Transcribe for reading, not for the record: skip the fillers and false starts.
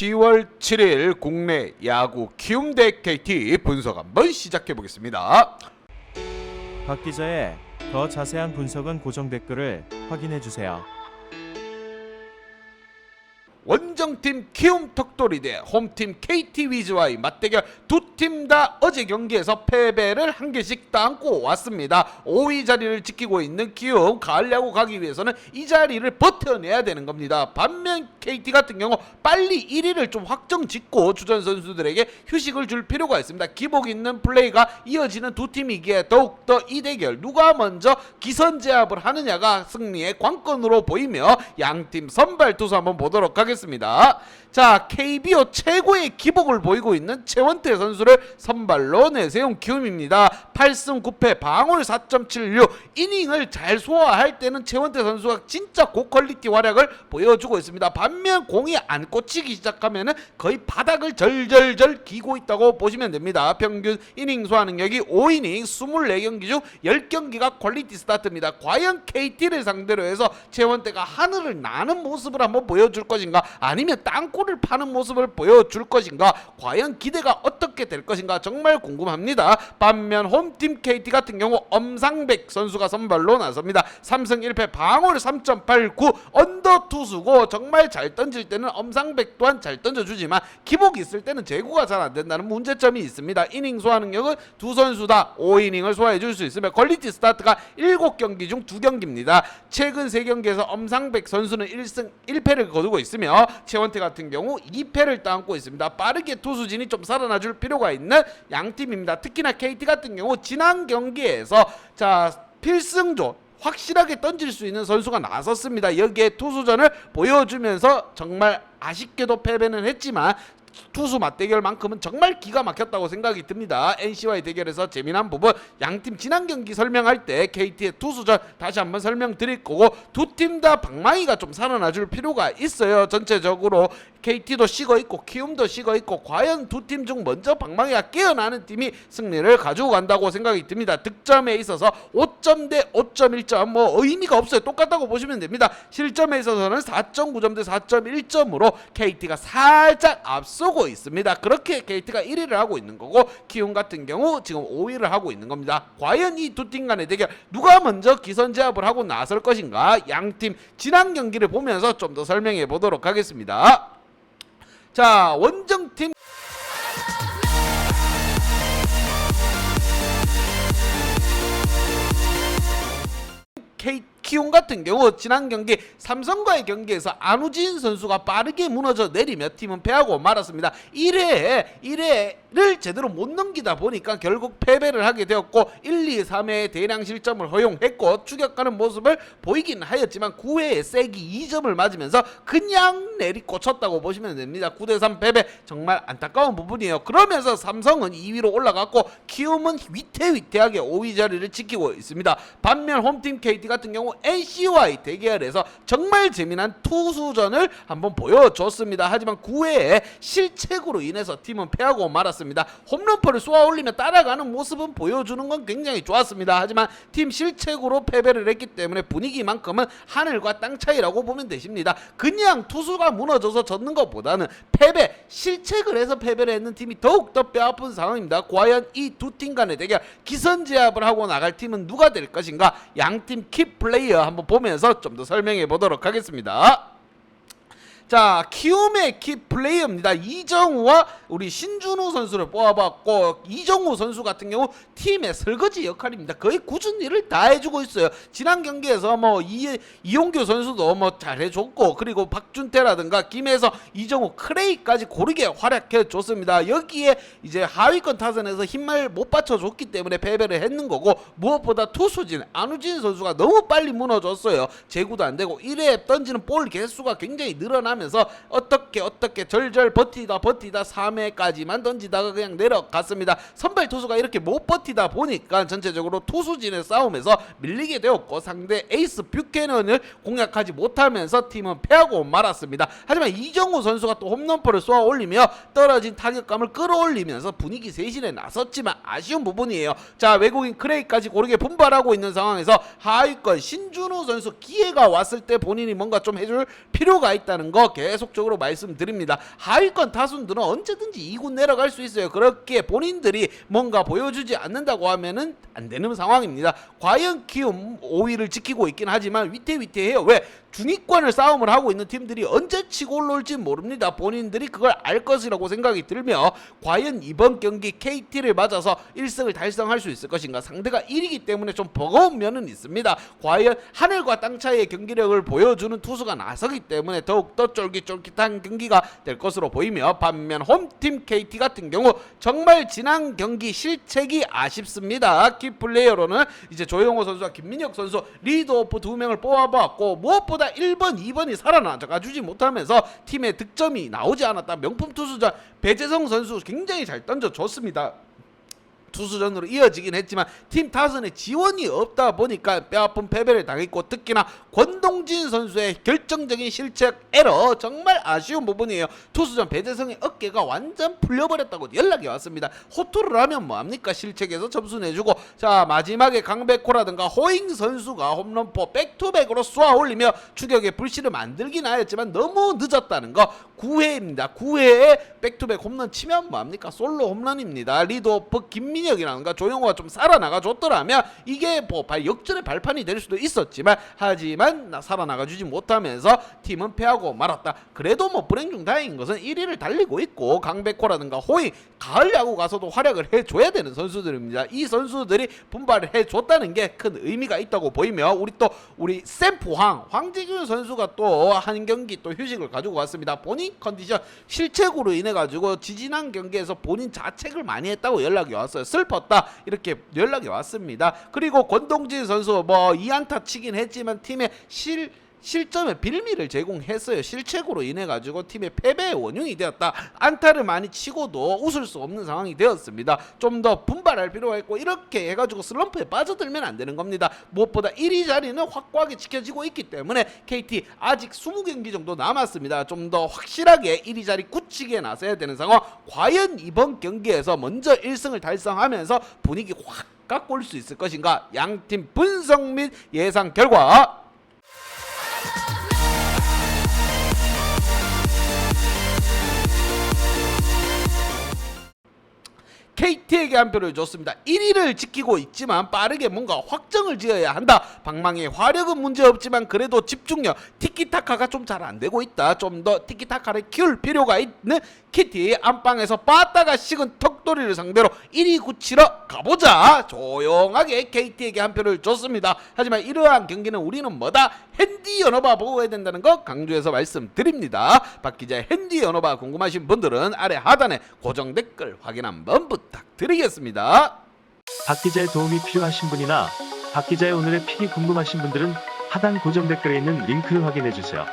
10월 7일 국내 야구 키움 대 KT 분석 한번 시작해 보겠습니다. 박 기자의 더 자세한 분석은 고정 댓글을 확인해 주세요. 원정팀 키움 턱돌이 대 홈팀 KT 위즈와의 맞대결 두 팀 다 어제 경기에서 패배를 한 개씩 따안고 왔습니다. 5위 자리를 지키고 있는 키움, 가을 야구 가기 위해서는 이 자리를 버텨내야 되는 겁니다. 반면 KT 같은 경우 빨리 1위를 좀 확정 짓고 주전 선수들에게 휴식을 줄 필요가 있습니다. 기복 있는 플레이가 이어지는 두 팀이기에 더욱더 이 대결 누가 먼저 기선제압을 하느냐가 승리의 관건으로 보이며 양팀 선발 투수 한번 보도록 하겠습니다. 자, KBO 최고의 기복을 보이고 있는 최원태 선수를 선발로 내세운 키움입니다. 8승 9패 방울 4.76 이닝을 잘 소화할 때는 최원태 선수가 진짜 고퀄리티 활약을 보여주고 있습니다. 반면 공이 안 꽂히기 시작하면은 거의 바닥을 절절절 기고 있다고 보시면 됩니다. 평균 이닝 소화 능력이 5이닝 24경기 중 10경기가 퀄리티 스타트입니다. 과연 KT를 상대로 해서 최원태가 하늘을 나는 모습을 한번 보여줄 것인가, 아니면 땅굴을 파는 모습을 보여줄 것인가, 과연 기대가 어떻게 될 것인가 정말 궁금합니다. 반면 홈팀 KT 같은 경우 엄상백 선수가 선발로 나섭니다. 3승 1패 방울 3.89 언더 투수고 정말 잘 던질 때는 엄상백 또한 잘 던져주지만 기복이 있을 때는 제구가 잘 안된다는 문제점이 있습니다. 이닝 소화 능력은 두 선수 다 5이닝을 소화해줄 수 있으며 퀄리티 스타트가 7경기 중 2경기입니다. 최근 3경기에서 엄상백 선수는 1승 1패를 거두고 있으며 최원태 같은 경우 2패를 따안고 있습니다. 빠르게 투수진이 좀 살아나줄 필요가 있는 양팀입니다. 특히나 KT 같은 경우 지난 경기에서 필승조 확실하게 던질 수 있는 선수가 나섰습니다. 여기에 투수전을 보여주면서 정말 아쉽게도 패배는 했지만 투수 맞대결만큼은 정말 기가 막혔다고 생각이 듭니다. NC와의 대결에서 재미난 부분, 양팀 지난 경기 설명할 때 KT의 투수전 다시 한번 설명드릴 거고, 두 팀 다 방망이가 좀 살아나줄 필요가 있어요. 전체적으로 KT도 식어있고 키움도 식어있고, 과연 두 팀 중 먼저 방망이가 깨어나는 팀이 승리를 가지고 간다고 생각이 듭니다. 득점에 있어서 5점 대 5.1점 뭐 의미가 없어요. 똑같다고 보시면 됩니다. 실점에 있어서는 4.9점 대 4.1점으로 KT가 살짝 앞서고 있습니다. 그렇게 KT가 1위를 하고 있는 거고, 키움 같은 경우 지금 5위를 하고 있는 겁니다. 과연 이 두 팀 간의 대결 누가 먼저 기선제압을 하고 나설 것인가, 양팀 지난 경기를 보면서 좀 더 설명해 보도록 하겠습니다. 자, 원정팀 키움 같은 경우 지난 경기 삼성과의 경기에서 안우진 선수가 빠르게 무너져 내리며 팀은 패하고 말았습니다. 1회를 제대로 못 넘기다 보니까 결국 패배를 하게 되었고, 1, 2, 3회에 대량 실점을 허용했고 추격하는 모습을 보이긴 하였지만 9회에 세기 2점을 맞으면서 그냥 내리꽂혔다고 보시면 됩니다. 9대3 패배, 정말 안타까운 부분이에요. 그러면서 삼성은 2위로 올라갔고 키움은 위태위태하게 5위 자리를 지키고 있습니다. 반면 홈팀 KT 같은 경우 NC와의 대결에서 정말 재미난 투수전을 한번 보여줬습니다. 하지만 9회에 실책으로 인해서 팀은 패하고 말았습니다. 홈런포를 쏘아올리며 따라가는 모습은 보여주는 건 굉장히 좋았습니다. 하지만 팀 실책으로 패배를 했기 때문에 분위기만큼은 하늘과 땅 차이라고 보면 되십니다. 그냥 투수가 무너져서 졌는 것보다는 실책을 해서 패배를 했는 팀이 더욱더 뼈아픈 상황입니다. 과연 이 두 팀 간의 대결 기선제압을 하고 나갈 팀은 누가 될 것인가, 양팀 키플레이어 한번 보면서 좀 더 설명해 보도록 하겠습니다. 자, 키움의 키플레이어입니다. 이정우와 우리 신준우 선수를 뽑아봤고, 이정우 선수 같은 경우 팀의 설거지 역할입니다. 거의 굳은 일을 다 해주고 있어요. 지난 경기에서 이용규 선수도 잘해줬고, 그리고 박준태라든가 김혜성, 이정우, 크레이까지 고르게 활약해줬습니다. 여기에 이제 하위권 타선에서 힘을 못 받쳐줬기 때문에 패배를 했는 거고, 무엇보다 투수진 안우진 선수가 너무 빨리 무너졌어요. 제구도 안 되고 1회에 던지는 볼 개수가 굉장히 늘어나면서 어떻게 절절 버티다 3회까지만 던지다가 그냥 내려갔습니다. 선발 투수가 이렇게 못 버티다 보니까 전체적으로 투수진의 싸움에서 밀리게 되었고, 상대 에이스 뷰캐넌을 공략하지 못하면서 팀은 패하고 말았습니다. 하지만 이정우 선수가 또 홈런포를 쏘아 올리며 떨어진 타격감을 끌어올리면서 분위기 세신에 나섰지만 아쉬운 부분이에요. 자, 외국인 크레이까지 고르게 분발하고 있는 상황에서 하위권 신준우 선수 기회가 왔을 때 본인이 뭔가 좀 해줄 필요가 있다는 거 거 계속적으로 말씀드립니다. 하위권 타순들은 언제든지 2군 내려갈 수 있어요. 그렇게 본인들이 뭔가 보여주지 않는다고 하면은 안 되는 상황입니다. 과연 키움 5위를 지키고 있긴 하지만 위태위태해요. 왜? 중위권을 싸움을 하고 있는 팀들이 언제 치고 올라올지 모릅니다. 본인들이 그걸 알 것이라고 생각이 들며 과연 이번 경기 KT를 맞아서 1승을 달성할 수 있을 것인가. 상대가 1위기 때문에 좀 버거운 면은 있습니다. 과연 하늘과 땅 차이의 경기력을 보여주는 투수가 나서기 때문에 더욱더 쫄깃쫄깃한 경기가 될 것으로 보이며 반면 홈팀 KT 같은 경우 정말 지난 경기 실책이 아쉽습니다. 키플레이어로는 이제 조용호 선수와 김민혁 선수 리드오프 2명을 뽑아봤고 무엇보다 1번, 2번이 살아나가주지 못하면서 팀의 득점이 나오지 않았다. 명품 투수자 배재성 선수 굉장히 잘 던져줬습니다. 투수전으로 이어지긴 했지만 팀 타선에 지원이 없다 보니까 뼈아픈 패배를 당했고 특히나 권동진 선수의 결정적인 실책 에러 정말 아쉬운 부분이에요. 투수전 배재성의 어깨가 완전 풀려버렸다고 연락이 왔습니다. 호투를 하면 뭐합니까? 실책에서 점수 내주고 자 마지막에 강백호라든가 호잉 선수가 홈런포 백투백으로 쏘아 올리며 추격의 불씨를 만들긴 하였지만 너무 늦었다는 거. 9회입니다. 9회에 백투백 홈런 치면 뭐합니까? 솔로 홈런입니다. 리드오프 김민혁이라든가 조용호가 좀 살아나가 줬더라면 이게 뭐 역전의 발판이 될 수도 있었지만 하지만 살아나가 주지 못하면서 팀은 패하고 말았다. 그래도 뭐 불행 중 다행인 것은 1위를 달리고 있고 강백호라든가 호잉 가을 야구 가서도 활약을 해줘야 되는 선수들입니다. 이 선수들이 분발을 해줬다는 게 큰 의미가 있다고 보이며 우리 샘프 황재균 선수가 또 한 경기 또 휴식을 가지고 왔습니다. 본인 컨디션 실책으로 인해 가지고 지지난 경기에서 본인 자책을 많이 했다고 연락이 왔어요. 슬펐다 이렇게 연락이 왔습니다. 그리고 권동진 선수 뭐 2안타 치긴 했지만 팀의 실점의 빌미를 제공했어요. 실책으로 인해 가지고 팀의 패배의 원흉이 되었다. 안타를 많이 치고도 웃을 수 없는 상황이 되었습니다. 좀 더 분발할 필요가 있고 이렇게 해가지고 슬럼프에 빠져들면 안 되는 겁니다. 무엇보다 1위 자리는 확고하게 지켜지고 있기 때문에 KT 아직 20경기 정도 남았습니다. 좀 더 확실하게 1위 자리 굳히게 나서야 되는 상황. 과연 이번 경기에서 먼저 1승을 달성하면서 분위기 확 바꿀 수 있을 것인가. 양팀 분석 및 예상 결과 KT에게 한 표를 줬습니다. 1위를 지키고 있지만 빠르게 뭔가 확정을 지어야 한다. 방망이의 화력은 문제없지만 그래도 집중력, 티키타카가 좀 잘 안되고 있다. 좀 더 티키타카를 키울 필요가 있는 KT. 안방에서 빠따가 식은 턱돌이를 상대로 1위 굳히러 가보자. 조용하게 KT에게 한 표를 줬습니다. 하지만 이러한 경기는 우리는 뭐다? 핸디 연어바 보고 해야 된다는 거 강조해서 말씀드립니다. 박기자의 핸디 연어바 궁금하신 분들은 아래 하단에 고정 댓글 확인 한번 부탁드리겠습니다. 박 기자의 도움이 필요하신 분이나 박 기자의 오늘의 픽이 궁금하신 분들은 하단 고정 댓글에 있는 링크를 확인해 주세요.